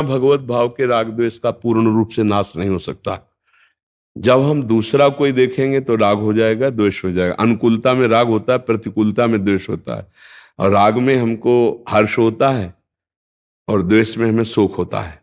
भगवत भाव के राग द्वेष का पूर्ण रूप से नाश नहीं हो सकता। जब हम दूसरा कोई देखेंगे तो राग हो जाएगा, द्वेष हो जाएगा। अनुकूलता में राग होता है, प्रतिकूलता में द्वेष होता है। और राग में हमको हर्ष होता है और द्वेष में हमें शोक होता है।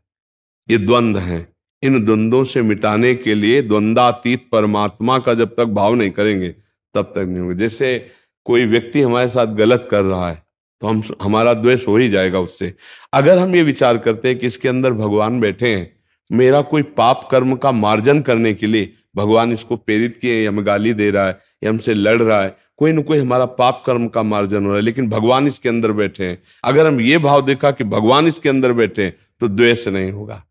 ये द्वंद्व हैं। इन द्वंद्वों से मिटाने के लिए द्वंद्वातीत परमात्मा का जब तक भाव नहीं करेंगे तब तक नहीं होगा। जैसे कोई व्यक्ति हमारे साथ गलत कर रहा है तो हमारा द्वेष हो ही जाएगा उससे। अगर हम ये विचार करते हैं कि इसके अंदर भगवान बैठे हैं, मेरा कोई पाप कर्म का मार्जन करने के लिए भगवान इसको प्रेरित किए, या हमें गाली दे रहा है या हमसे लड़ रहा है, कोई न कोई हमारा पाप कर्म का मार्जन हो रहा है, लेकिन भगवान इसके अंदर बैठे हैं। अगर हम ये भाव देखा कि भगवान इसके अंदर बैठे हैं तो द्वेष नहीं होगा।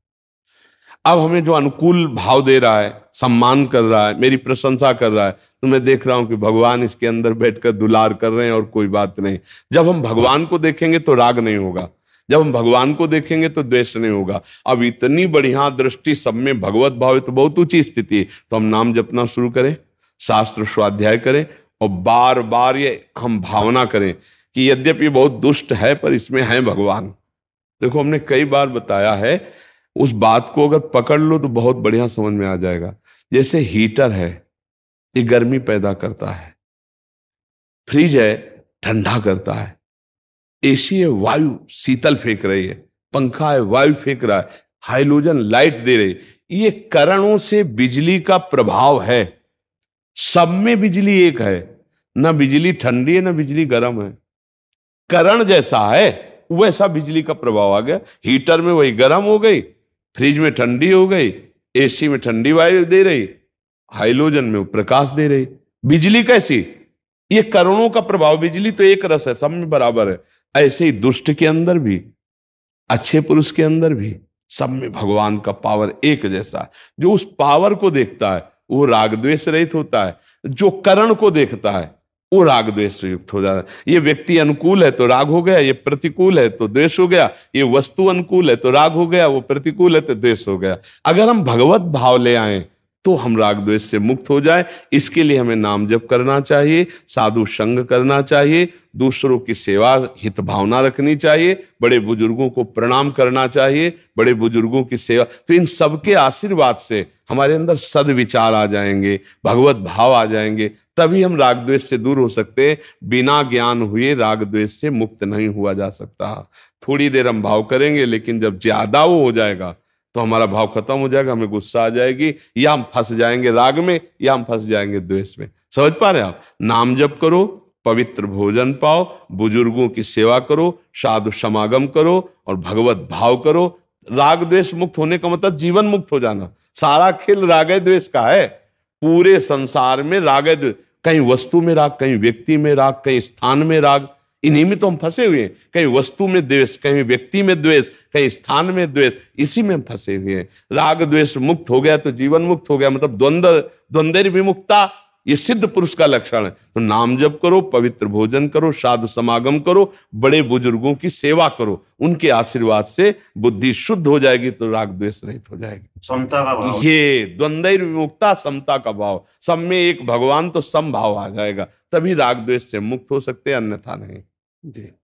अब हमें जो अनुकूल भाव दे रहा है, सम्मान कर रहा है, मेरी प्रशंसा कर रहा है, तो मैं देख रहा हूं कि भगवान इसके अंदर बैठकर दुलार कर रहे हैं और कोई बात नहीं। जब हम भगवान को देखेंगे तो राग नहीं होगा, जब हम भगवान को देखेंगे तो द्वेष नहीं होगा। अब इतनी बढ़िया दृष्टि, सब में भगवत भाव है तो बहुत ऊंची स्थिति है। तो हम नाम जपना शुरू करें, शास्त्र स्वाध्याय करें और बार बार ये हम भावना करें कि यद्यपि बहुत दुष्ट है पर इसमें है भगवान। देखो, हमने कई बार बताया है, उस बात को अगर पकड़ लो तो बहुत बढ़िया समझ में आ जाएगा। जैसे हीटर है, ये गर्मी पैदा करता है, फ्रिज है ठंडा करता है, एसी है वायु शीतल फेंक रही है, पंखा है वायु फेंक रहा है, हाइड्रोजन लाइट दे रही। ये करणों से बिजली का प्रभाव है। सब में बिजली एक है, ना बिजली ठंडी है ना बिजली गर्म है। करण जैसा है वैसा बिजली का प्रभाव आ गया। हीटर में वही गर्म हो गई, फ्रिज में ठंडी हो गई, एसी में ठंडी वायु दे रही, हाइड्रोजन में प्रकाश दे रही। बिजली कैसी? ये करणों का प्रभाव। बिजली तो एक रस है, सब में बराबर है। ऐसे ही दुष्ट के अंदर भी, अच्छे पुरुष के अंदर भी, सब में भगवान का पावर एक जैसा है। जो उस पावर को देखता है वो राग द्वेष रहित होता है, जो करण को देखता है वो राग द्वेष युक्त हो जाता है। ये व्यक्ति अनुकूल है तो राग हो गया, ये प्रतिकूल है तो द्वेष हो गया, ये वस्तु अनुकूल है तो राग हो गया, वो प्रतिकूल है तो द्वेष हो गया। अगर हम भगवत भाव ले आए तो हम राग द्वेष से मुक्त हो जाए। इसके लिए हमें नाम जप करना चाहिए, साधु संग करना चाहिए, दूसरों की सेवा हित भावना रखनी चाहिए, बड़े बुजुर्गों को प्रणाम करना चाहिए, बड़े बुजुर्गों की सेवा। तो इन सबके आशीर्वाद से हमारे अंदर सद्विचार आ जाएंगे, भगवत भाव आ जाएंगे, तभी हम राग द्वेष से दूर हो सकते हैं। बिना ज्ञान हुए राग द्वेष से मुक्त नहीं हुआ जा सकता। थोड़ी देर हम भाव करेंगे, लेकिन जब ज्यादा वो हो जाएगा तो हमारा भाव खत्म हो जाएगा, हमें गुस्सा आ जाएगी, या हम फंस जाएंगे राग में या हम फंस जाएंगे द्वेष में। समझ पा रहे हैं आप? नाम जप करो, पवित्र भोजन पाओ, बुजुर्गों की सेवा करो, साधु समागम करो और भगवत भाव करो। राग द्वेष मुक्त होने का मतलब जीवन मुक्त हो जाना। सारा खेल राग द्वेष का है। पूरे संसार में राग द्वेष, कहीं वस्तु में राग, कहीं व्यक्ति में राग, कहीं स्थान में राग, इन्हीं में तो हम फंसे हुए हैं। कहीं वस्तु में द्वेष, कहीं व्यक्ति में द्वेष, कहीं स्थान में द्वेष, इसी में हम फंसे हुए हैं। राग द्वेष मुक्त हो गया तो जीवन मुक्त हो गया, मतलब द्वंद्व विमुक्ता, ये सिद्ध पुरुष का लक्षण है। तो नाम जप करो, पवित्र भोजन करो, साधु समागम करो, बड़े बुजुर्गों की सेवा करो, उनके आशीर्वाद से बुद्धि शुद्ध हो जाएगी तो राग द्वेष रहित हो जाएगी। समता का भाव, ये द्वंद्व विमुक्ता, समता का भाव, सब में एक भगवान तो सम भाव आ जाएगा, तभी राग द्वेष से मुक्त हो सकते हैं, अन्यथा नहीं। जी।